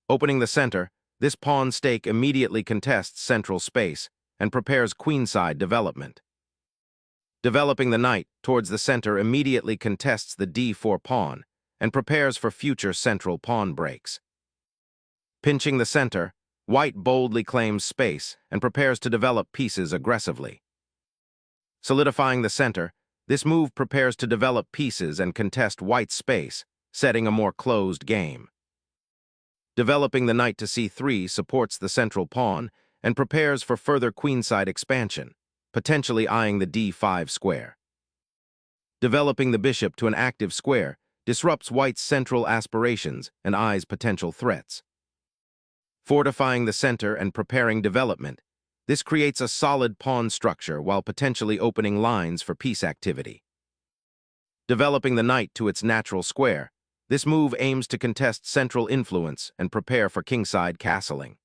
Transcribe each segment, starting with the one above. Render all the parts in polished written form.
Opening the center, this pawn stake immediately contests central space and prepares queenside development. Developing the knight towards the center immediately contests the d4 pawn and prepares for future central pawn breaks. Pinching the center, white boldly claims space and prepares to develop pieces aggressively. Solidifying the center, this move prepares to develop pieces and contest white's space, setting a more closed game. Developing the knight to c3 supports the central pawn and prepares for further queenside expansion, potentially eyeing the d5 square. Developing the bishop to an active square disrupts white's central aspirations and eyes potential threats. Fortifying the center and preparing development, this creates a solid pawn structure while potentially opening lines for piece activity. Developing the knight to its natural square, this move aims to contest central influence and prepare for kingside castling.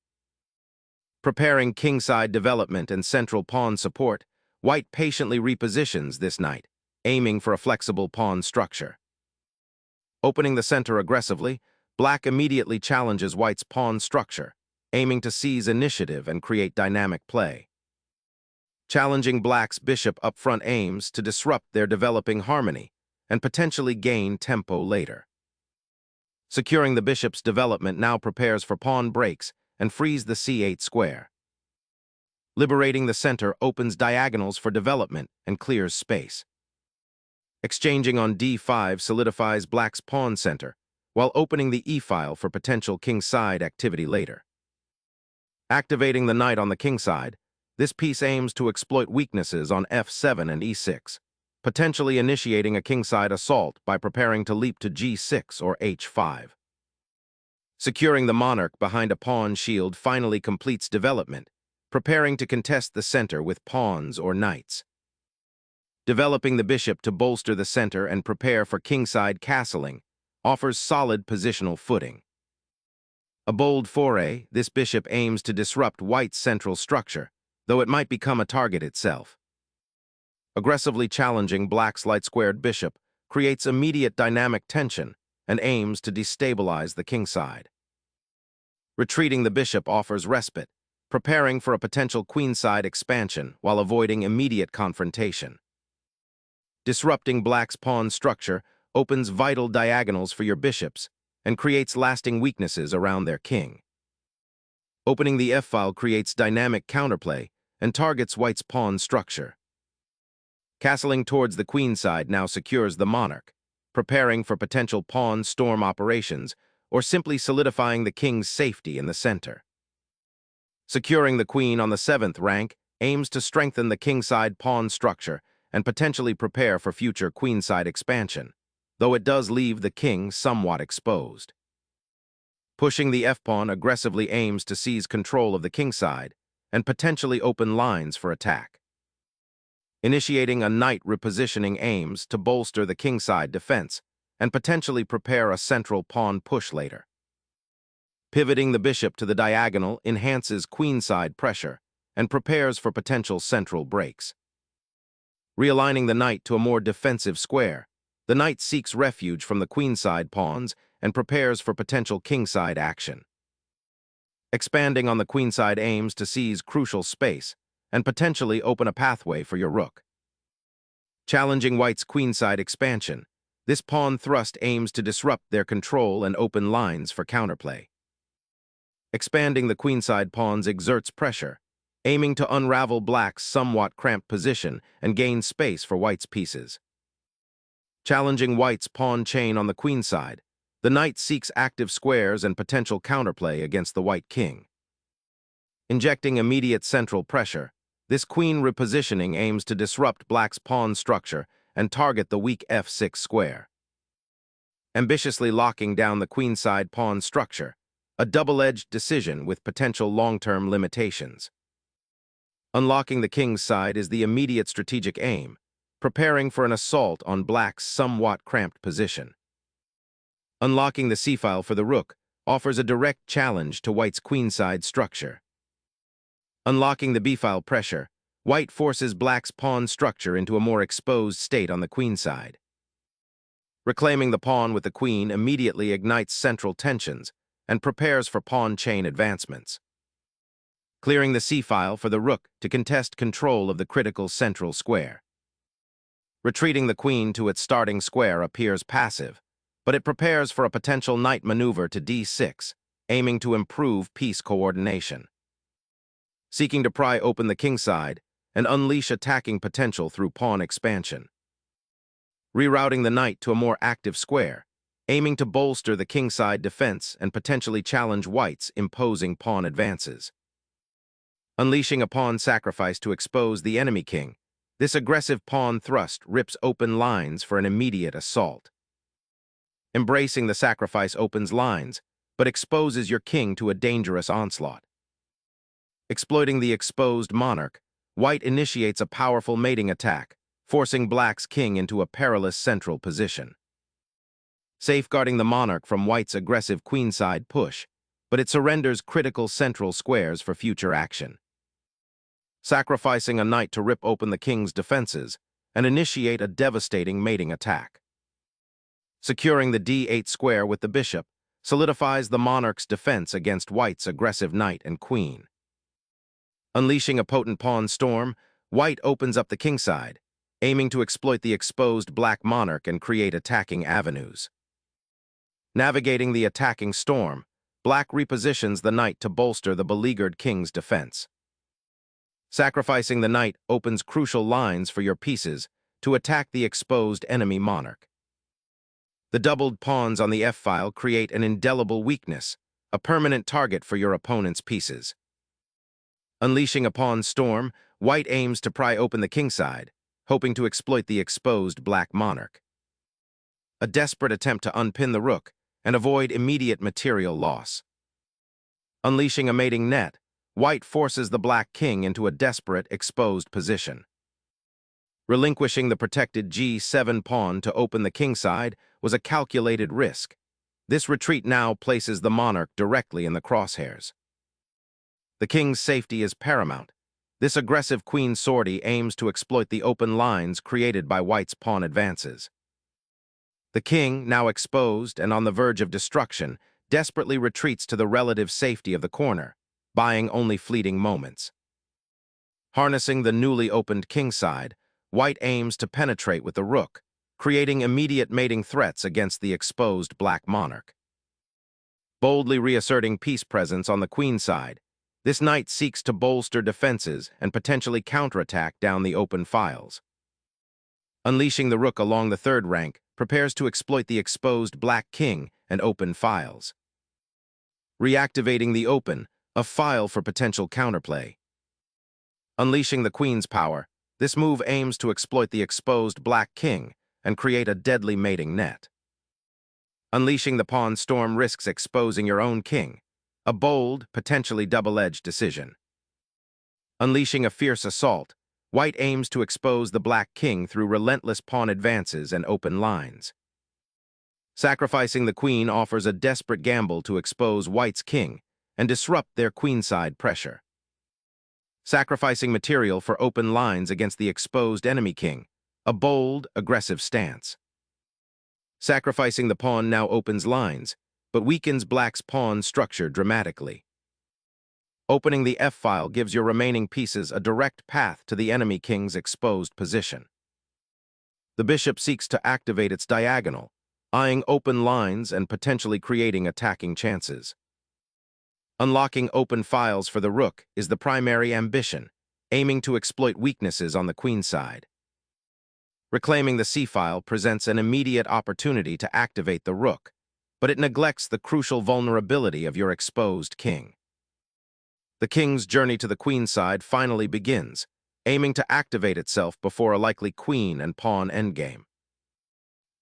Preparing kingside development and central pawn support, white patiently repositions this knight, aiming for a flexible pawn structure. Opening the center aggressively, black immediately challenges white's pawn structure, aiming to seize initiative and create dynamic play. Challenging black's bishop up front aims to disrupt their developing harmony and potentially gain tempo later. Securing the bishop's development now prepares for pawn breaks and frees the c8 square. Liberating the center opens diagonals for development and clears space. Exchanging on d5 solidifies black's pawn center, while opening the e-file for potential kingside activity later. Activating the knight on the kingside, this piece aims to exploit weaknesses on f7 and e6, potentially initiating a kingside assault by preparing to leap to g6 or h5. Securing the monarch behind a pawn shield finally completes development, preparing to contest the center with pawns or knights. Developing the bishop to bolster the center and prepare for kingside castling offers solid positional footing. A bold foray, this bishop aims to disrupt white's central structure, though it might become a target itself. Aggressively challenging black's light-squared bishop creates immediate dynamic tension and aims to destabilize the kingside. Retreating the bishop offers respite, preparing for a potential queenside expansion while avoiding immediate confrontation. Disrupting black's pawn structure opens vital diagonals for your bishops and creates lasting weaknesses around their king. Opening the f-file creates dynamic counterplay and targets white's pawn structure. Castling towards the queenside now secures the monarch, preparing for potential pawn storm operations or simply solidifying the king's safety in the center. Securing the queen on the 7th rank aims to strengthen the kingside pawn structure and potentially prepare for future queenside expansion, though it does leave the king somewhat exposed. Pushing the f-pawn aggressively aims to seize control of the kingside and potentially open lines for attack. Initiating a knight repositioning aims to bolster the kingside defense and potentially prepare a central pawn push later. Pivoting the bishop to the diagonal enhances queenside pressure and prepares for potential central breaks. Realigning the knight to a more defensive square, the knight seeks refuge from the queenside pawns and prepares for potential kingside action. Expanding on the queenside aims to seize crucial space and potentially open a pathway for your rook. Challenging white's queenside expansion, this pawn thrust aims to disrupt their control and open lines for counterplay. Expanding the queenside pawns exerts pressure, aiming to unravel black's somewhat cramped position and gain space for white's pieces. Challenging white's pawn chain on the queenside, the knight seeks active squares and potential counterplay against the white king. Injecting immediate central pressure, this queen repositioning aims to disrupt black's pawn structure and target the weak f6 square. Ambitiously locking down the queenside pawn structure, a double-edged decision with potential long-term limitations. Unlocking the king's side is the immediate strategic aim, preparing for an assault on black's somewhat cramped position. Unlocking the c-file for the rook offers a direct challenge to white's queenside structure. Unlocking the b-file pressure, white forces black's pawn structure into a more exposed state on the queenside. Reclaiming the pawn with the queen immediately ignites central tensions and prepares for pawn chain advancements. Clearing the c-file for the rook to contest control of the critical central square. Retreating the queen to its starting square appears passive, but it prepares for a potential knight maneuver to d6, aiming to improve piece coordination. Seeking to pry open the kingside and unleash attacking potential through pawn expansion. Rerouting the knight to a more active square, aiming to bolster the kingside defense and potentially challenge white's imposing pawn advances. Unleashing a pawn sacrifice to expose the enemy king, this aggressive pawn thrust rips open lines for an immediate assault. Embracing the sacrifice opens lines, but exposes your king to a dangerous onslaught. Exploiting the exposed monarch, white initiates a powerful mating attack, forcing black's king into a perilous central position. Safeguarding the monarch from white's aggressive queenside push, but it surrenders critical central squares for future action. Sacrificing a knight to rip open the king's defenses and initiate a devastating mating attack. Securing the d8 square with the bishop solidifies the monarch's defense against white's aggressive knight and queen. Unleashing a potent pawn storm, white opens up the kingside, aiming to exploit the exposed black monarch and create attacking avenues. Navigating the attacking storm, black repositions the knight to bolster the beleaguered king's defense. Sacrificing the knight opens crucial lines for your pieces to attack the exposed enemy monarch. The doubled pawns on the f-file create an indelible weakness, a permanent target for your opponent's pieces. Unleashing a pawn storm, white aims to pry open the kingside, hoping to exploit the exposed black monarch. A desperate attempt to unpin the rook and avoid immediate material loss. Unleashing a mating net, white forces the black king into a desperate, exposed position. Relinquishing the protected g7 pawn to open the kingside was a calculated risk. This retreat now places the monarch directly in the crosshairs. The king's safety is paramount. This aggressive queen sortie aims to exploit the open lines created by white's pawn advances. The king, now exposed and on the verge of destruction, desperately retreats to the relative safety of the corner, buying only fleeting moments. Harnessing the newly opened kingside, white aims to penetrate with the rook, creating immediate mating threats against the exposed black monarch. Boldly reasserting piece presence on the queen side, this knight seeks to bolster defenses and potentially counterattack down the open files. Unleashing the rook along the third rank prepares to exploit the exposed black king and open files. Reactivating the open, a file for potential counterplay. Unleashing the queen's power, this move aims to exploit the exposed black king and create a deadly mating net. Unleashing the pawn storm risks exposing your own king, a bold, potentially double-edged decision. Unleashing a fierce assault, white aims to expose the black king through relentless pawn advances and open lines. Sacrificing the queen offers a desperate gamble to expose white's king and disrupt their queenside pressure. Sacrificing material for open lines against the exposed enemy king, a bold, aggressive stance. Sacrificing the pawn now opens lines, but weakens black's pawn structure dramatically. Opening the f-file gives your remaining pieces a direct path to the enemy king's exposed position. The bishop seeks to activate its diagonal, eyeing open lines and potentially creating attacking chances. Unlocking open files for the rook is the primary ambition, aiming to exploit weaknesses on the queen side. Reclaiming the c-file presents an immediate opportunity to activate the rook, but it neglects the crucial vulnerability of your exposed king. The king's journey to the queen side finally begins, aiming to activate itself before a likely queen and pawn endgame.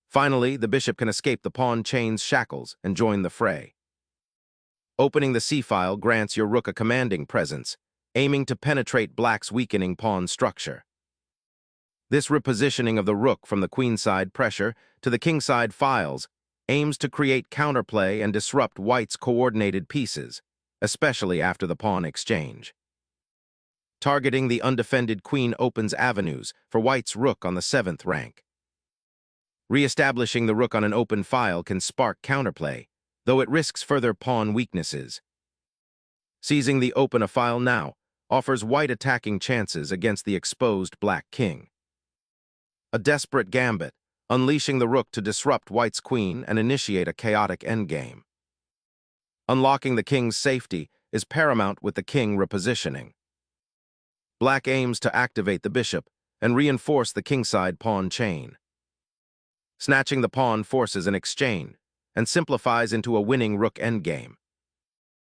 Finally, the bishop can escape the pawn chain's shackles and join the fray. Opening the c-file grants your rook a commanding presence, aiming to penetrate black's weakening pawn structure. This repositioning of the rook from the queenside pressure to the kingside files aims to create counterplay and disrupt white's coordinated pieces, especially after the pawn exchange. Targeting the undefended queen opens avenues for white's rook on the 7th rank. Re-establishing the rook on an open file can spark counterplay, though it risks further pawn weaknesses. Seizing the open a file now offers white attacking chances against the exposed black king. A desperate gambit, unleashing the rook to disrupt white's queen and initiate a chaotic endgame. Unlocking the king's safety is paramount with the king repositioning. Black aims to activate the bishop and reinforce the kingside pawn chain. Snatching the pawn forces an exchange and simplifies into a winning rook endgame.